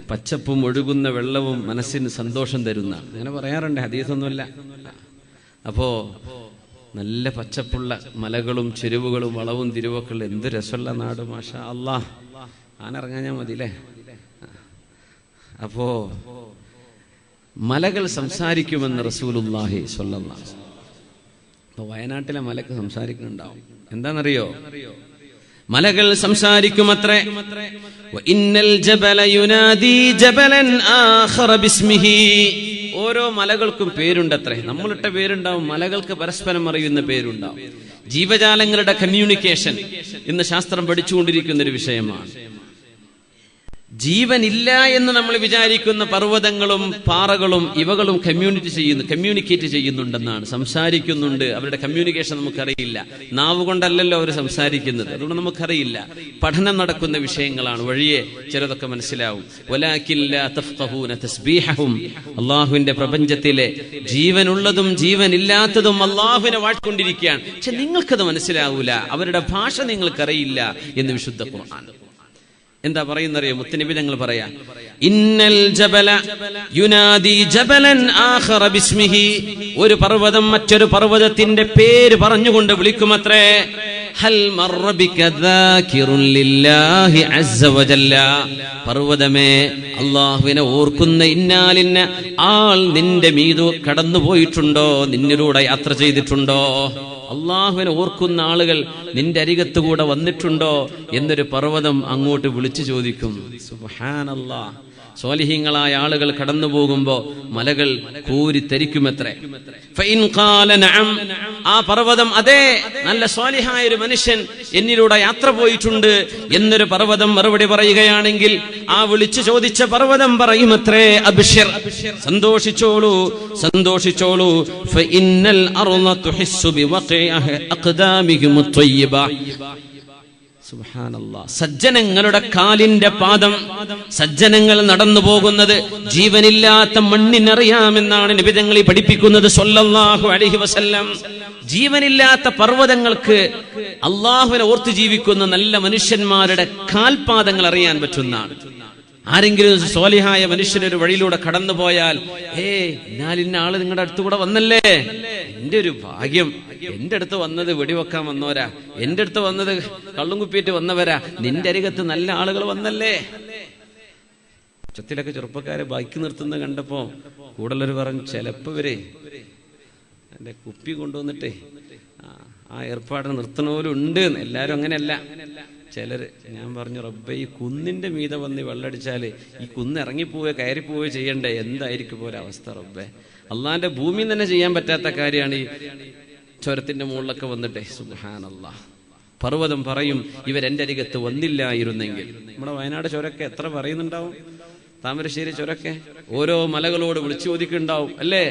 പച്ചപ്പും ഒഴുകുന്ന വെള്ളവും മനസ്സിന് സന്തോഷം തരുന്ന, അങ്ങനെ പറയാറുണ്ട്, ഹദീസൊന്നുമില്ല. അപ്പോ നല്ല പച്ചപ്പുള്ള മലകളും ചെരുവുകളും വളവും തിരുവൊക്കെ ഉള്ള എന്ത് രസമുള്ള നാട്, മാഷാ അല്ലാഹ്. ആനിറങ്ങാഞ്ഞാൽ മതി അല്ലേ? അപ്പോ മലകൾ സംസാരിക്കുമെന്ന് റസൂലുള്ളാഹി സ്വല്ലല്ലാഹു അലൈഹി വസല്ലം. അപ്പൊ വയനാട്ടിലെ മലക്ക് സംസാരിക്കുന്നുണ്ടാവും. എന്താണെന്നറിയോ? മലകൾ സംസാരിക്കുമത്രേ. ഇന്നൽ ജബല യുനാദി ജബലൻ ആഖറ ബിസ്മിഹി. ഓരോ മലകൾക്കും പേരുണ്ടത്രേ. നമ്മളിട്ട പേരുണ്ടാവും, മലകൾക്ക് പരസ്പരം അറിയുന്ന പേരുണ്ടാവും. ജീവജാലങ്ങളുടെ കമ്മ്യൂണിക്കേഷൻ ഇന്ന് ശാസ്ത്രം പഠിച്ചുകൊണ്ടിരിക്കുന്ന ഒരു വിഷയമാണ്. ജീവനില്ല എന്ന് നമ്മൾ വിചാരിക്കുന്ന പർവ്വതങ്ങളും പാറകളും ഇവകളും കമ്മ്യൂണിക്കേറ്റ് ചെയ്യുന്നുണ്ടെന്നാണ്, സംസാരിക്കുന്നുണ്ട്. അവരുടെ കമ്മ്യൂണിക്കേഷൻ നമുക്കറിയില്ല. നാവ് കൊണ്ടല്ലല്ലോ അവർ സംസാരിക്കുന്നത്, അതുകൊണ്ട് നമുക്കറിയില്ല. പഠനം നടക്കുന്ന വിഷയങ്ങളാണ്, വഴിയെ ചിലതൊക്കെ മനസ്സിലാവും. വലാകിൻ ലാ തഫ്ഖഹൂന തസ്ബീഹഹും. അല്ലാഹുവിന്റെ പ്രപഞ്ചത്തിലെ ജീവനുള്ളതും ജീവനില്ലാത്തതും അല്ലാഹുവിനെ വാഴ്ത്തിക്കൊണ്ടിരിക്കുകയാണ്. പക്ഷെ നിങ്ങൾക്കത് മനസ്സിലാവൂല, അവരുടെ ഭാഷ നിങ്ങൾക്കറിയില്ല എന്ന് വിശുദ്ധ ഖുർആൻ. എന്താ പറയുന്നറിയോ? മുത്തനബി ഞങ്ങൾ പറയാ, ഇന്നൽ ജബല യുനാദി ജബലൻ ആഖറ ബിസ്മിഹി. ഒരു പർവ്വതം മറ്റൊരു പർവ്വതത്തിന്റെ പേര് പറഞ്ഞുകൊണ്ട് വിളിക്കുമത്രേ. ഹൽ മർറ ബിക ദാകിറുൻ ലില്ലാഹി അസ്സ വജല്ല. പർവ്വതമേ, അല്ലാഹുവിനെ ഓർക്കുന്ന ഇന്നാലിന്ന ആൾ നിന്റെ മീതു കടന്നു പോയിട്ടുണ്ടോ? നിന്നിലൂടെ യാത്ര ചെയ്തിട്ടുണ്ടോ? അള്ളാഹുവിനെ ഓർക്കുന്ന ആളുകൾ നിന്റെ അരികത്തുകൂടെ വന്നിട്ടുണ്ടോ എന്നൊരു പർവ്വതം അങ്ങോട്ട് വിളിച്ചു ചോദിക്കും. സുബ്ഹാനല്ലാഹ്. സ്വാലിഹീങ്ങളായ ആളുകൾ കടന്നു പോകുമ്പോ മലകൾ കൂരിത്തരിക്കുമത്രേ. ഫഇൻ ഖാല നഅം. ആ പർവ്വതം, അതെ, നല്ല സ്വാലിഹായ ഒരു മനുഷ്യൻ എന്നിലൂടെ യാത്ര പോയിട്ടുണ്ട് എന്നൊരു പർവ്വതം മറുപടി പറയുകയാണെങ്കിൽ ആ വിളിച്ചു ചോദിച്ച പർവ്വതം പറയുമത്രേ, അബ്ശിർ, സന്തോഷിച്ചോളൂ, സന്തോഷിച്ചോളൂ. ഫഇന്നൽ അർള തുഹിസ്സു ബിവഖഇ അഖ്ദാമിഹിം അത്വയ്യിബ. സുബ്ഹാനല്ലാഹ്. സജ്ജനങ്ങളുടെ കാലിന്റെ പാദം, സജ്ജനങ്ങൾ നടന്നു പോകുന്നത് ജീവനില്ലാത്ത മണ്ണിനറിയാമെന്നാണ് നബി തങ്ങൾ പഠിപ്പിക്കുന്നത് സ്വല്ലല്ലാഹു അലൈഹി വസല്ലം. ജീവനില്ലാത്ത പർവ്വതങ്ങൾക്ക് അള്ളാഹുവിനെ ഓർത്ത് ജീവിക്കുന്ന നല്ല മനുഷ്യന്മാരുടെ കാൽപാദങ്ങൾ അറിയാൻ പറ്റുന്നതാണ്. ആരെങ്കിലും സ്വാലിഹായ മനുഷ്യനൊരു വഴിയിലൂടെ കടന്നു പോയാൽ, ഇന്ന ആള് നിങ്ങളുടെ അടുത്തുകൂടെ വന്നല്ലേ, എന്റെ ഒരു ഭാഗ്യം, എന്റെ അടുത്ത് വന്നത് വെടിവെക്കാൻ വന്നവരാ, എന്റെ അടുത്ത് വന്നത് കള്ളും കുപ്പിയിട്ട് വന്നവരാ, നിന്റെ അരികത്ത് നല്ല ആളുകൾ വന്നല്ലേ. ഉച്ചത്തിലൊക്കെ ചെറുപ്പക്കാരെ ബൈക്ക് നിർത്തുന്നത് കണ്ടപ്പോ കൂടുതലൊരു പറഞ്ഞു, ചിലപ്പോ ഇവരെ എന്റെ കുപ്പി കൊണ്ടുവന്നിട്ടേ ആ ഏർപ്പാട് നിർത്തണവരും ഉണ്ട്. എല്ലാരും അങ്ങനെയല്ല, ചിലര്. ഞാൻ പറഞ്ഞു, റബ്ബേ, ഈ കുന്നിന്റെ മീതെ വന്ന് വെള്ളടിച്ചാല് ഈ കുന്ന് ഇറങ്ങിപ്പോവുകയോ കയറിപ്പോവുകയോ ചെയ്യണ്ടേ, എന്തായിരിക്കും പോലെ അവസ്ഥ റബ്ബേ. അള്ളാന്റെ ഭൂമിയിൽ തന്നെ ചെയ്യാൻ പറ്റാത്ത കാര്യമാണ് ഈ ചുരത്തിന്റെ മുകളിലൊക്കെ വന്നിട്ടേ. സുബ്ഹാനല്ലാഹ്. പർവ്വതം പറയും, ഇവരെന്റെ അരികത്ത് വന്നില്ലായിരുന്നെങ്കിൽ. നമ്മുടെ വയനാട് ചുരക്കെ എത്ര പറയുന്നുണ്ടാവും, താമരശ്ശേരി ചുരക്കെ ഓരോ മലകളോട് വിളിച്ചു ചോദിക്കുന്നുണ്ടാവും അല്ലേ.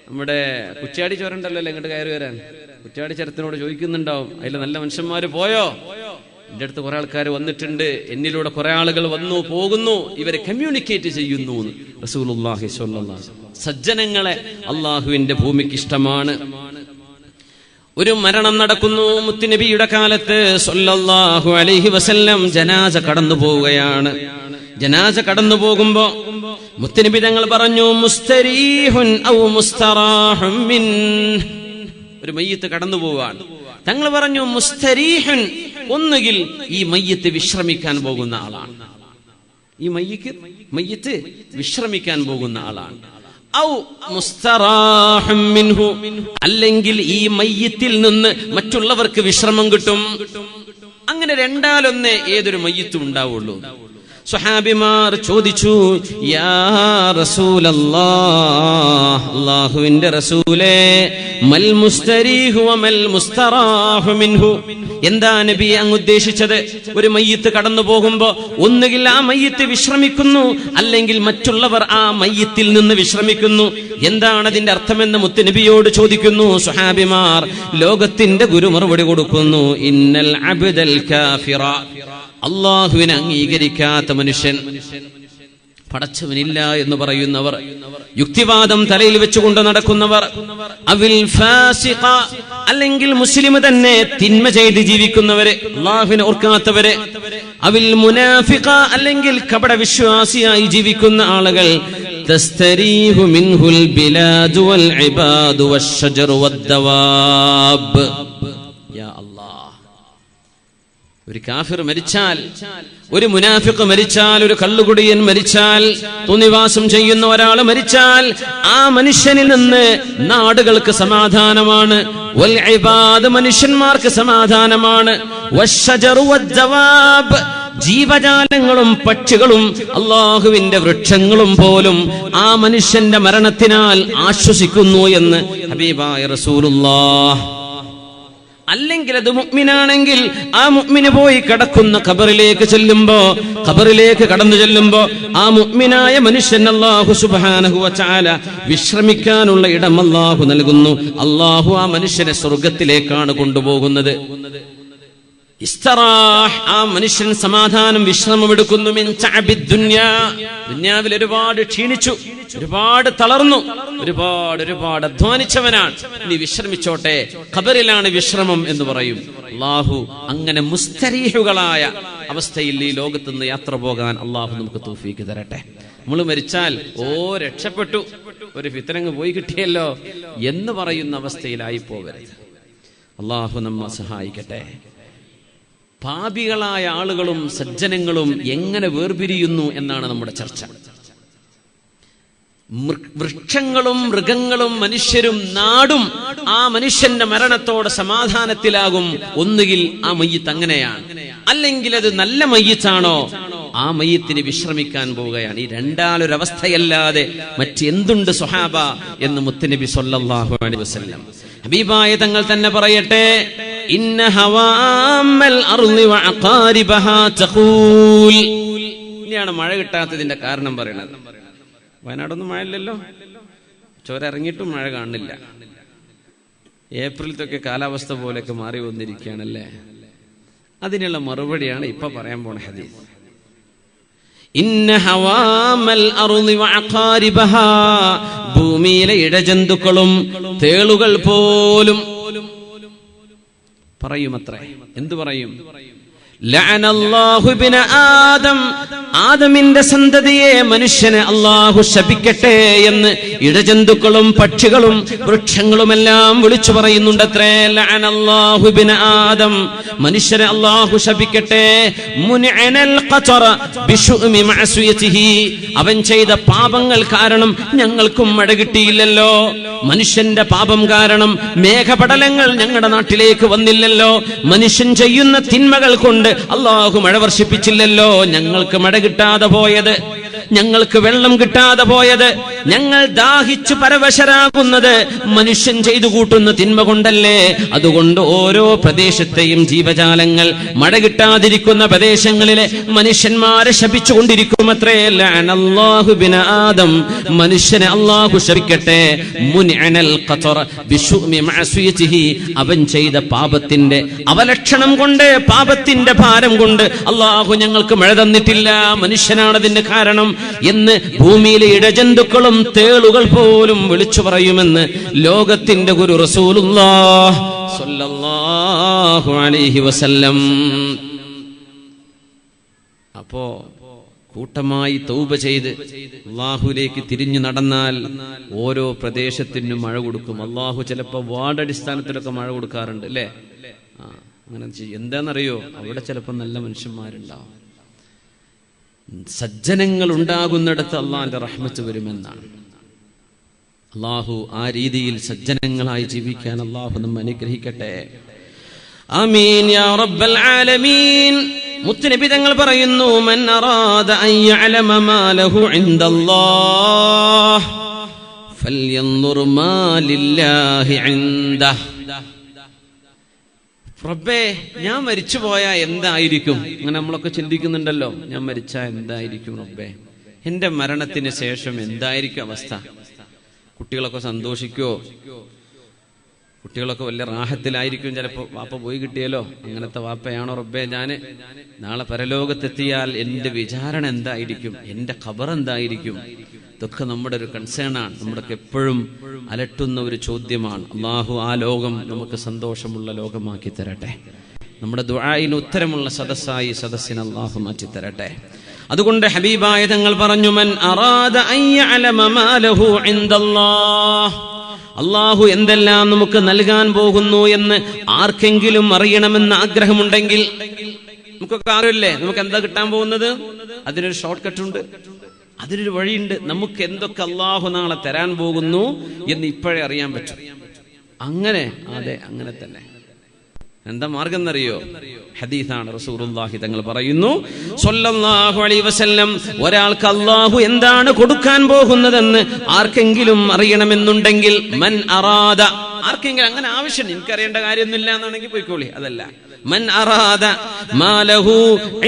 നമ്മുടെ കുറ്റ്യാടി ചുരണ്ടല്ലോ അല്ലേ ഇങ്ങോട്ട് കയറി വരാൻ, കുറ്റ്യാടി ചുരത്തിനോട് ചോദിക്കുന്നുണ്ടാവും, അതിൽ നല്ല മനുഷ്യന്മാര് പോയോ, എന്റെ അടുത്ത് കുറെ ആൾക്കാർ വന്നിട്ടുണ്ട്, എന്നിലൂടെ കുറെ ആളുകൾ വന്നു പോകുന്നു, ഇവരെ കമ്മ്യൂണിക്കേറ്റ് ചെയ്യുന്നു റസൂലുള്ളാഹി സ്വല്ലല്ലാഹു അലൈഹി വസല്ലം. സജ്ജനങ്ങളെ അള്ളാഹുവിന്റെ ഭൂമിക്ക് ഇഷ്ടമാണ്. ഒരു മരണം നടക്കുന്നു മുത്തുനബിയുടെ കാലത്ത് സ്വല്ലല്ലാഹു അലൈഹി വസല്ലം. ജനാസ കടന്നു പോവുകയാണ്. ജനാസ കടന്നു പോകുമ്പോ മുത്തുനബി തങ്ങൾ പറഞ്ഞു, മുസ്തരീഹുൻ ഔ മുസ്തറാഹുൻ മിൻ. ഒരു മയ്യിത്ത് കടന്നു പോവാണ്. തങ്ങൾ പറഞ്ഞു, മുസ്തരീഹുൻ, ഒന്നുകിൽ ഈ മയ്യിത്ത് വിശ്രമിക്കാൻ പോകുന്ന ആളാണ്, ഈ മയ്യിത്ത് വിശ്രമിക്കാൻ പോകുന്ന ആളാണ്. ഔ മുസ്തറാഹുൻ മിൻഹു, അല്ലെങ്കിൽ ഈ മയ്യിത്തിൽ നിന്ന് മറ്റുള്ളവർക്ക് വിശ്രമം കിട്ടും. അങ്ങനെ രണ്ടാലൊന്നേ ഏതൊരു മയ്യിത്തും ഉണ്ടാവുള്ളൂ. സ്വഹാബിമാർ ചോദിച്ചു, യാ റസൂലല്ലാഹ്, അല്ലാഹുവിന്റെ റസൂലേ, മൽ മുസ്തരീഹു വമൽ മുസ്തറാഹു മിൻഹു. എന്താ നബി അങ്ങ് ഉദ്ദേശിച്ചത്? ഒരു മയ്യിത്ത് കടന്നു പോകുമ്പോ ഒന്നുകിൽ ആ മയ്യിത്ത് വിശ്രമിക്കുന്നു, അല്ലെങ്കിൽ മറ്റുള്ളവർ ആ മയ്യിത്തിൽ നിന്ന് വിശ്രമിക്കുന്നു. എന്താണ് അതിന്റെ അർത്ഥമെന്ന് മുത്തുനബിയോട് ചോദിക്കുന്നു. സ്വഹാബിമാർ, ലോകത്തിന്റെ ഗുരു മറുപടി കൊടുക്കുന്നു, ഇന്നൽ അബ്ദൽ കാഫിറ, അള്ളാഹുവിനെ അംഗീകരിക്കാത്ത മനുഷ്യൻ, പടച്ചവനില്ല എന്ന് പറയുന്നവർ, യുക്തിവാദം തലയിൽ വെച്ചുകൊണ്ട് നടക്കുന്നവർ, അവിൽ ഫാസിഖ, അല്ലെങ്കിൽ മുസ്ലിം തന്നെ തിന്മ ചെയ്ത് ജീവിക്കുന്നവരെ, അള്ളാഹുവിനെ ഓർക്കാത്തവരെ, അവിൽ മുനാഫിഖ അല്ലെങ്കിൽ കപട വിശ്വാസിയായി ജീവിക്കുന്ന ആളുകൾ തസ്തരീഹു മിൻഹുൽ ബിലാദു വൽ ഇബാദു വശ്ശജറു വദ്ദവാബ്. യാ അല്ലാഹ്, ഒരു കാഫിർ മരിച്ചാൽ, ഒരു മുനാഫിഖ് മരിച്ചാൽ, ഒരു കള്ളുകുടിയൻ മരിച്ചാൽ, തുണിവാസം ചെയ്യുന്ന ഒരാൾ മരിച്ചാൽ ആ മനുഷ്യനിൽ നിന്ന് നാടുകൾക്ക് സമാധാനമാണ്. വൽ ഇബാദ്, മനുഷ്യന്മാർക്ക് സമാധാനമാണ്. വശ്ശജറു വദ്ദവാബ്, ജീവജാലങ്ങളും പക്ഷികളും അല്ലാഹുവിന്റെ വൃക്ഷങ്ങളും പോലും ആ മനുഷ്യന്റെ മരണത്തിനാൽ ആശ്വസിക്കുന്നു എന്ന് ഹബീബായ റസൂലുള്ളാഹ്. അല്ലെങ്കിൽ അത് മുഅ്മിനാണെങ്കിൽ ആ മുഅ്മിന് പോയി കിടക്കുന്ന ഖബറിലേക്ക് ചെല്ലുമ്പോ, ഖബറിലേക്ക് കടന്നു ചെല്ലുമ്പോ ആ മുഅ്മിനായ മനുഷ്യൻ അല്ലാഹു സുബ്ഹാനഹു വ തആല വിശ്രമിക്കാനുള്ള ഇടം അല്ലാഹു നൽകുന്നു. അല്ലാഹു ആ മനുഷ്യനെ സ്വർഗ്ഗത്തിലേക്കാണ് കൊണ്ടുപോകുന്നത്. ഇസ്തറാഹ്, ആ മനുഷ്യൻ സമാധാനം വിശ്രമമെടുക്കുന്നു. മിൻ തഅബിദ് ദുനിയാ, ദുനിയാവിൽ ഒരുപാട് ക്ഷീണിച്ചു, ഒരുപാട് തളർന്നു, ഒരുപാട് അധ്വാനിച്ചവനാണ്, ഇനി വിശ്രമിച്ചോട്ടെ, ഖബറിലാണ് വിശ്രമം എന്ന് പറയും. അല്ലാഹു അങ്ങനെ മുസ്തരീഹുകളായ അവസ്ഥയിൽ ഈ ലോകത്ത് നിന്ന് യാത്ര പോകാൻ അല്ലാഹു നമുക്ക് തൗഫീഖ് തരട്ടെ. നമ്മൾ മരിച്ചാൽ രക്ഷപ്പെട്ടു, ഒരു ഫിത്തനങ്ങ് പോയി കിട്ടിയല്ലോ എന്ന് പറയുന്ന അവസ്ഥയിലായി പോകരുത്. അല്ലാഹു നമ്മെ സഹായിക്കട്ടെ. പാപികളായ ആളുകളും സജ്ജനങ്ങളും എങ്ങനെ വേർപിരിയുന്നു എന്നാണ് നമ്മുടെ ചർച്ച. വൃക്ഷങ്ങളും മൃഗങ്ങളും മനുഷ്യരും നാടും ആ മനുഷ്യന്റെ മരണത്തോടെ സമാധാനത്തിലാകും. ഒന്നുകിൽ ആ മയ്യിത്ത് അങ്ങനെയാണ്, അല്ലെങ്കിൽ അത് നല്ല മയ്യിത്താണോ ആ മയ്യിത്തിന് വിശ്രമിക്കാൻ പോവുകയാണ്. ഈ രണ്ടാലൊരവസ്ഥയല്ലാതെ മറ്റെന്തുണ്ട് സ്വഹാബ എന്ന് മുത്തുനബി സ്വല്ലല്ലാഹു അലൈഹി വസല്ലം ഹബീബായ തങ്ങൾ തന്നെ പറയട്ടെ, ഇന്ന ഹവാമൽ അർളി വഅഖാരിബഹാ തഖൂൽ. ഇനിയാണ് മഴ കിട്ടാത്തതിന്റെ കാരണം പറയുന്നത്. വയനാടൊന്നും മഴയില്ലല്ലോ, ചോര ഇറങ്ങിയിട്ടും മഴ കാണുന്നില്ല. ഏപ്രിലത്തൊക്കെ കാലാവസ്ഥ പോലെയൊക്കെ മാറി വന്നിരിക്കുകയാണല്ലേ. അതിനുള്ള മറുപടിയാണ് ഇപ്പൊ പറയാൻ പോണ ഹദീസ്. ഇന്ന ഹവാമൽ അർളി വഅഖാരിബഹാ, ഭൂമിയിലെ ഇഴജന്തുക്കളും തേളുകൾ പോലും പറയുമത്രേ. എന്തു പറയും? ലഅനല്ലാഹു ഇബ്ന ആദം, ആദമിന്റെ സന്തതിയെ മനുഷ്യനെ അല്ലാഹു ശപിക്കട്ടെ എന്ന് ഇടജന്തുക്കളും പക്ഷികളും വൃക്ഷങ്ങളുമെല്ലാം വിളിച്ചു പറയുന്നുണ്ടത്രേ. ലഅനല്ലാഹു ഇബ്ന ആദം, മനുഷ്യനെ അല്ലാഹു ശപിക്കട്ടെ. മുനിഅനൽ ഖതറ ബിശുഅമി മഅസിയതിഹി, അവൻ ചെയ്ത പാപങ്ങൾ കാരണം ഞങ്ങൾക്കും മഴ കിട്ടിയില്ലല്ലോ. മനുഷ്യന്റെ പാപം കാരണം മേഘപടലങ്ങൾ ഞങ്ങളുടെ നാട്ടിലേക്ക് വന്നില്ലല്ലോ. മനുഷ്യൻ ചെയ്യുന്ന തിന്മകൾ കൊണ്ട് അല്ലാഹു മഴ വർഷിപ്പിച്ചില്ലല്ലോ. ഞങ്ങൾക്ക് മഴ കിട്ടാതെ പോയത്, ഞങ്ങൾക്ക് വെള്ളം കിട്ടാതെ പോയത്, ഞങ്ങൾ ദാഹിച്ചു പരവശരാകുന്നത് മനുഷ്യൻ ചെയ്തു കൂട്ടുന്ന തിന്മ കൊണ്ടല്ലേ. അതുകൊണ്ട് ഓരോ പ്രദേശത്തെയും ജീവജാലങ്ങൾ മഴ കിട്ടാതിരിക്കുന്ന പ്രദേശങ്ങളിലെ മനുഷ്യന്മാരെ ശപിച്ചുകൊണ്ടിരിക്കുമത്രേ. ലഅനല്ലാഹു ഇബ്ന ആദം, മനുഷ്യനെ അല്ലാഹു ശപിക്കട്ടെ. മുനിഅനൽ ഖതറ ബിശുഅമി മഅസിയതിഹി, അവൻ ചെയ്ത പാപത്തിന്റെ അവലക്ഷണം കൊണ്ട്, പാപത്തിന്റെ ഭാരം കൊണ്ട് അല്ലാഹു ഞങ്ങൾക്ക് മഴ തന്നിട്ടില്ല, മനുഷ്യനാണ് അതിന് കാരണം എന്ന് ഭൂമിയിലെ ഇടജന്തുക്കളും തേളുകൾ പോലും വിളിച്ചു പറയുമെന്ന് ലോകത്തിന്റെ ഗുരു റസൂലുള്ളാഹി സ്വല്ലല്ലാഹു അലൈഹി വസല്ലം. അപ്പോ കൂട്ടമായി തൗബ ചെയ്ത് അല്ലാഹുവിലേക്ക് തിരിഞ്ഞു നടന്നാൽ ഓരോ പ്രദേശത്തിനും മഴ കൊടുക്കും അല്ലാഹു. ചിലപ്പോൾ വാർഡ് അടിസ്ഥാനത്തിലൊക്കെ മഴ കൊടുക്കാറുണ്ട് അല്ലേ? അങ്ങനെ എന്താണെന്നറിയോ, അവിടെ ചിലപ്പോൾ നല്ല മനുഷ്യന്മാരുണ്ടാവും. സജ്ജനങ്ങൾ ഉണ്ടാകുന്നിടത്ത് അള്ളാന്റെ റഹ്മത്ത് വരുമെന്നാണ്. അള്ളാഹു ആ രീതിയിൽ സജ്ജനങ്ങളായി ജീവിക്കാൻ അള്ളാഹു നമ്മെ അനുഗ്രഹിക്കട്ടെ. ആമീൻ യാ റബ്ബൽ ആലമീൻ. മുത്തുനബി തങ്ങൾ പറയുന്നു, മൻ അറാദ അൻ യഅലമ മാ ലഹു ഇൻദല്ലാഹ് ഫൽയൻദുർ മാ ലില്ലാഹി ഇൻദഹ്. റബ്ബേ, ഞാൻ മരിച്ചു പോയാ എന്തായിരിക്കും? അങ്ങനെ നമ്മളൊക്കെ ചിന്തിക്കുന്നുണ്ടല്ലോ, ഞാൻ മരിച്ചാ എന്തായിരിക്കും റബ്ബേ, എന്റെ മരണത്തിന് ശേഷം എന്തായിരിക്കും അവസ്ഥ? കുട്ടികളൊക്കെ സന്തോഷിക്കോ? കുട്ടികളൊക്കെ വലിയ റാഹത്തിലായിരിക്കും. ചിലപ്പോ വാപ്പ പോയി കിട്ടിയല്ലോ, അങ്ങനത്തെ വാപ്പയാണോ റബ്ബേ ഞാന്? നാളെ പരലോകത്തെത്തിയാൽ എന്റെ വിചാരണ എന്തായിരിക്കും? എന്റെ ഖബർ എന്തായിരിക്കും? ഇതൊക്കെ നമ്മുടെ ഒരു കൺസേണാണ്, നമ്മുടെ എപ്പോഴും അലട്ടുന്ന ഒരു ചോദ്യമാണ്. അള്ളാഹു ആ ലോകം നമുക്ക് സന്തോഷമുള്ള ലോകമാക്കി തരട്ടെ. നമ്മുടെ ദുആഇന് ഉത്തരമുള്ള സദസ്സായി സദസ്സിനെ അല്ലാഹു മാറ്റി തരട്ടെ. അതുകൊണ്ട് ഹബീബായ തങ്ങൾ പറഞ്ഞു, മൻ അറാദ അൻ യഅലമ മാ ലഹു ഇൻദല്ലാഹ്, അല്ലാഹു എന്തെല്ലാം നമുക്ക് നൽകാൻ പോകുന്നു എന്ന് ആർക്കെങ്കിലും അറിയണമെന്ന് ആഗ്രഹമുണ്ടെങ്കിൽ, നമുക്കൊക്കെ അറിയില്ലേ നമുക്ക് എന്താ കിട്ടാൻ പോകുന്നത്? അതിനൊരു ഷോർട്ട് കട്ട് ഉണ്ട്, അതിനൊരു വഴിയുണ്ട്. നമുക്ക് എന്തൊക്കെ അല്ലാഹു നാളെ തരാൻ പോകുന്നു എന്ന് ഇപ്പോഴേ അറിയാൻ പറ്റും. അങ്ങനെ അതെ, അങ്ങനെ തന്നെ. എന്താ മാർഗം എന്നറിയോ? ഹദീസാണ്. റസൂലുള്ളാഹി തങ്ങൾ പറയുന്നു സ്വല്ലല്ലാഹു അലൈഹി വസല്ലം, ഒരാൾക്ക് അല്ലാഹു എന്താണ് കൊടുക്കാൻ പോകുന്നതെന്ന് ആർക്കെങ്കിലും അറിയണമെന്നുണ്ടെങ്കിൽ, മൻ അറാദ, ആർക്കെങ്കിലും അങ്ങനെ ആവശ്യം, എനിക്കറിയേണ്ട കാര്യമൊന്നുമില്ല എന്നാണെങ്കിൽ പോയിക്കോളി, അതല്ല. മൻ അറാദ മാ ലഹു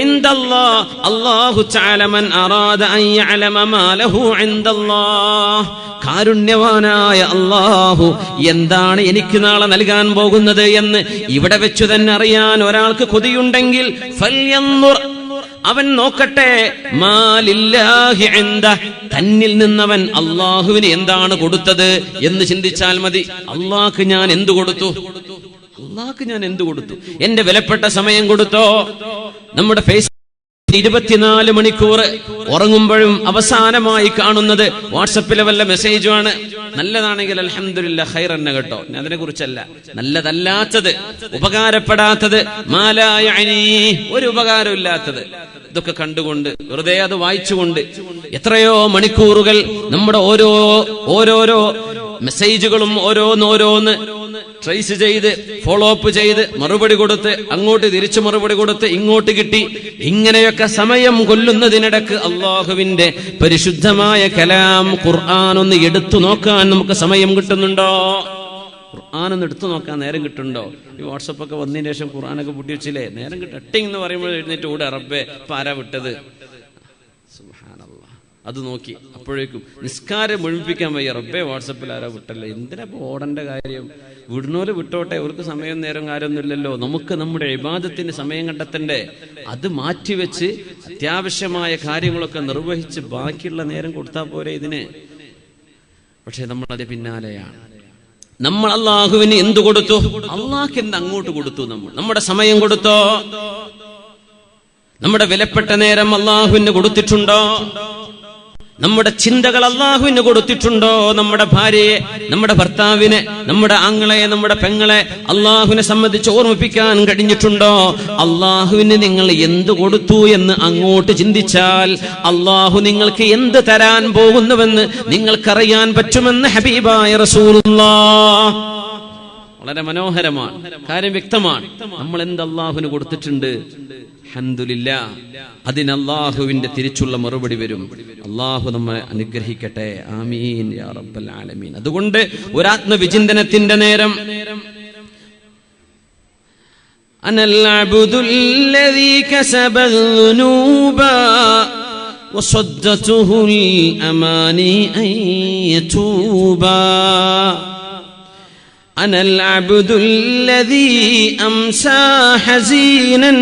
ഇൻദല്ലാഹ്, അല്ലാഹു തആല മൻ അറാദ അൻ യഅലമ മാ ലഹു ഇൻദല്ലാഹ്, കാരുണ്യവാനായ അല്ലാഹു എന്താണ് എനിക്ക് നാളെ നൽകാൻ പോകുന്നത് എന്ന് ഇവിടെ വെച്ചു തന്നെ അറിയാൻ ഒരാൾക്ക് കൊതിയുണ്ടെങ്കിൽ, ഫൽയൻദുർ, അവൻ നോക്കട്ടെ, മാലില്ലാഹി ഇൻദ, തന്നിൽ നിന്നവൻ അല്ലാഹുവിന് എന്താണ് കൊടുത്തത് എന്ന് ചിന്തിച്ചാൽ മതി. അല്ലാഹുക്ക് ഞാൻ എന്തു കൊടുത്തു? അല്ലാഹുക്ക് ഞാൻ എന്തു കൊടുത്തു? എന്റെ വിലപ്പെട്ട സമയം കൊടുത്തോ? നമ്മുടെ ഫേസ് 24 മണിക്കൂർ ഉറങ്ങുമ്പോഴും അവസാനമായി കാണുന്നത് വാട്സപ്പിലെ വല്ല മെസ്സേജുമാണ്. നല്ലതാണെങ്കിൽ അൽഹംദുലില്ലാഹ് ഖൈറന്നെ കേട്ടോ, അതിനെ കുറിച്ചല്ല. നല്ലതല്ലാത്തത്, ഉപകാരപ്പെടാത്തത്, മാലാ യഅനി, ഒരു ഉപകാരം ഇല്ലാത്തത്, ഇതൊക്കെ കണ്ടുകൊണ്ട് വെറുതെ അത് വായിച്ചുകൊണ്ട് എത്രയോ മണിക്കൂറുകൾ നമ്മുടെ ഓരോരോ മെസ്സേജുകളും ഓരോന്ന് ട്രേസ് ചെയ്ത് ഫോളോ അപ്പ് ചെയ്ത് മറുപടി കൊടുത്ത് അങ്ങോട്ട് തിരിച്ചു മറുപടി കൊടുത്ത് ഇങ്ങോട്ട് കിട്ടി, ഇങ്ങനെയൊക്കെ സമയം കൊല്ലുന്നതിനിടക്ക് അല്ലാഹുവിന്റെ പരിശുദ്ധമായ കലാം ഖുർആൻ ഒന്ന് എടുത്തു നോക്കാൻ നമുക്ക് സമയം കിട്ടുന്നുണ്ടോ? ഖുർആൻ ഒന്ന് എടുത്തു നോക്കാൻ നേരം കിട്ടുന്നുണ്ടോ? ഈ വാട്സപ്പൊക്കെ വന്നതിന് ശേഷം ഖുർആനൊക്കെ പൂട്ടി വെച്ചില്ലേ, നേരം കിട്ടും. എട്ടിങ് എന്ന് പറയുമ്പോൾ എഴുന്നേറ്റ് ഓടെ, റബ്ബേ ഇപ്പൊ ആരാ വിട്ടത്? സുബ്ഹാനല്ലാഹ്. അത് നോക്കി അപ്പോഴേക്കും നിസ്കാരം മുഴുമിപ്പിക്കാൻ വയ്യ, റബ്ബേ വാട്സപ്പിൽ ആരാ വിട്ടല്ലേ, എന്തിനാ ഓടേണ്ട കാര്യം? വിടുന്നോല് വിട്ടോട്ടെ, അവർക്ക് സമയം നേരം കാര്യമൊന്നുമില്ലല്ലോ. നമുക്ക് നമ്മുടെ ഇബാദത്തിന് സമയം കണ്ടെത്തണ്ടേ? അത് മാറ്റിവെച്ച് അത്യാവശ്യമായ കാര്യങ്ങളൊക്കെ നിർവഹിച്ച് ബാക്കിയുള്ള നേരം കൊടുത്താൽ പോരെ ഇതിന്? പക്ഷെ നമ്മളത് പിന്നാലെയാണ്. നമ്മൾ അല്ലാഹുവിന് എന്തു കൊടുത്തു? അല്ലാഹുക്ക് എന്ത് അങ്ങോട്ട് കൊടുത്തു? നമ്മുടെ സമയം കൊടുത്തോ? നമ്മുടെ വിലപ്പെട്ട നേരം അല്ലാഹുവിന് കൊടുത്തിട്ടുണ്ടോ? നമ്മുടെ ചിന്തകൾ അല്ലാഹുവിന് കൊടുത്തിട്ടുണ്ടോ? നമ്മുടെ ഭാര്യയെ, നമ്മുടെ ഭർത്താവിനെ, നമ്മുടെ ആങ്ങളെ, നമ്മുടെ പെങ്ങളെ അല്ലാഹുവിനെ സംബന്ധിച്ച് ഓർമ്മിപ്പിക്കാൻ കഴിഞ്ഞിട്ടുണ്ടോ? അല്ലാഹുവിന് നിങ്ങൾ എന്ത് കൊടുത്തു എന്ന് അങ്ങോട്ട് ചിന്തിച്ചാൽ അല്ലാഹു നിങ്ങൾക്ക് എന്ത് തരാൻ പോകുന്നുവെന്ന് നിങ്ങൾക്കറിയാൻ പറ്റുമെന്ന് ഹബീബായ റസൂലുള്ളാഹ്. വളരെ മനോഹരമാണ്, കാര്യം വ്യക്തമാണ്. നമ്മൾ എന്ത് അല്ലാഹുവിന് കൊടുത്തിട്ടുണ്ട്? അൽഹംദുലില്ലാഹ്. അതിന് അല്ലാഹുവിന്റെ തിരിച്ചുള്ള മറുപടി വരും. അല്ലാഹു നമ്മെ അനുഗ്രഹിക്കട്ടെ. ആമീൻ യാ റബ്ബൽ ആലമീൻ. അതുകൊണ്ട് ഒരാത്മവിചിന്തനത്തിന്റെ നേരം, അനൽ അബ്ദുല്ലദീ കസബൽ ദുനൂബ വസദ്ദതുഹുൽ അമാനി അൻ യതൂബാ, അനൽ അബ്ദുല്ലദീ അംസാ ഹസീനൻ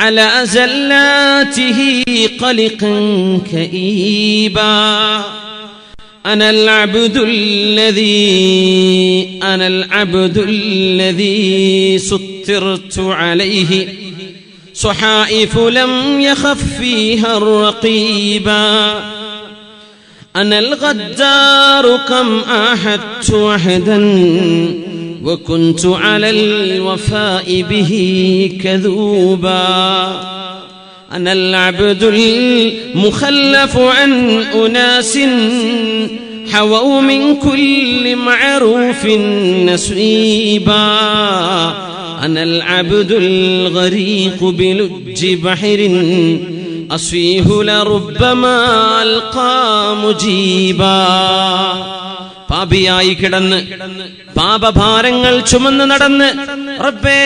على زلاته قلقا كئيبا، أنا العبد الذي سترت عليه صحائف لم يخف فيها الرقيبا، أنا الغدار كم أحدت وحدا وكنت على الوفاء به كذوبا، أنا العبد المخلف عن أناس حووا من كل معروف نسيبا، أنا العبد الغريق بلج بحر أصفيه لربما ألقى مجيبا. പാപിയായി കിടന്ന് പാപഭാരങ്ങൾ ചുമന്ന് നടന്ന് റബ്ബേ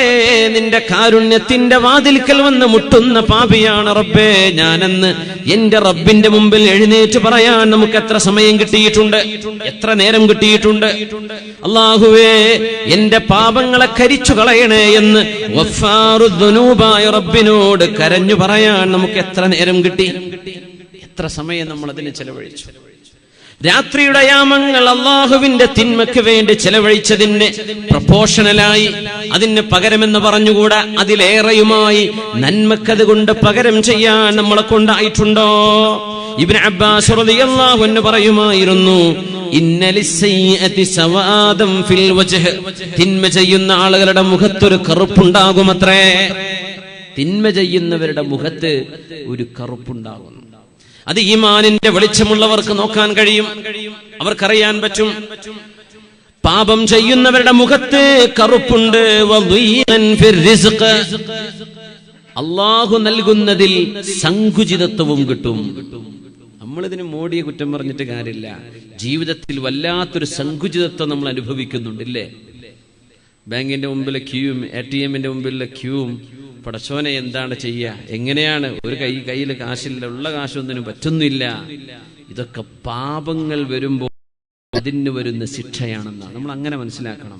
നിന്റെ കാരുണ്യത്തിന്റെ വാതിൽക്കൽ വന്ന് മുട്ടുന്ന പാപിയാണ് റബ്ബേ ഞാനെന്ന് എന്റെ റബ്ബിന്റെ മുമ്പിൽ എഴുന്നേറ്റ് പറയാൻ നമുക്ക് എത്ര സമയം കിട്ടിയിട്ടുണ്ട്, എത്ര നേരം കിട്ടിയിട്ടുണ്ട്? അല്ലാഹുവേ എന്റെ പാപങ്ങളെ കരിച്ചു കളയണേ എന്ന് ഗഫാറുദ്ദുനൂബായ റബ്ബിനോട് കരഞ്ഞു പറയാൻ നമുക്ക് എത്ര നേരം കിട്ടി, എത്ര സമയം നമ്മൾ അതിന് ചെലവഴിച്ചു? രാത്രിയുടെ യാമങ്ങൾ അള്ളാഹുവിന്റെ തിന്മയ്ക്ക് വേണ്ടി ചെലവഴിച്ചതിന് പ്രൊപ്പോഷണലായി അതിന് പകരമെന്ന് പറഞ്ഞുകൂടാ, അതിലേറെയുമായി നന്മക്കത് കൊണ്ട് പകരം ചെയ്യാൻ നമ്മളെ കൊണ്ടായിട്ടുണ്ടോ? ഇബ്നു അബ്ബാസ് റളിയല്ലാഹു അൻഹു പറയുമായിരുന്നു, ഇന്നലിസ്സയ്യഅതി സവാദം ഫിൽ വജ്ഹ്, തിന്മ ചെയ്യുന്ന ആളുകളുടെ മുഖത്തൊരു കറുപ്പുണ്ടാകുമത്രേ. തിന്മ ചെയ്യുന്നവരുടെ മുഖത്ത് ഒരു കറുപ്പുണ്ടാകും. അത് ഈമാനിന്റെ വെളിച്ചമുള്ളവർക്ക് നോക്കാൻ കഴിയും, അവർക്കറിയാൻ പറ്റും. പാപം ചെയ്യുന്നവരുടെ മുഖത്ത് കറുപ്പുണ്ട്. അല്ലാഹു നൽകുന്നതിൽ സങ്കുചിതത്വവും കിട്ടും. നമ്മളിതിന് മോഡിയെ കുറ്റം പറഞ്ഞിട്ട് കാര്യമില്ല. ജീവിതത്തിൽ വല്ലാത്തൊരു സങ്കുചിതത്വം നമ്മൾ അനുഭവിക്കുന്നുണ്ടല്ലേ? ബാങ്കിന്റെ മുമ്പിലെ ക്യൂവും ATM-ന്റെ മുമ്പിലെ ക്യൂവും. പടച്ചോനെ എന്താണ് ചെയ്യുക? എങ്ങനെയാണ്? ഒരു കയ്യിൽ കാശില്ല, ഉള്ള കാശൊന്നിനും പറ്റുന്നില്ല. ഇതൊക്കെ പാപങ്ങൾ വരുമ്പോൾ അതിന് വരുന്ന ശിക്ഷയാണെന്നാണ് നമ്മൾ അങ്ങനെ മനസ്സിലാക്കണം.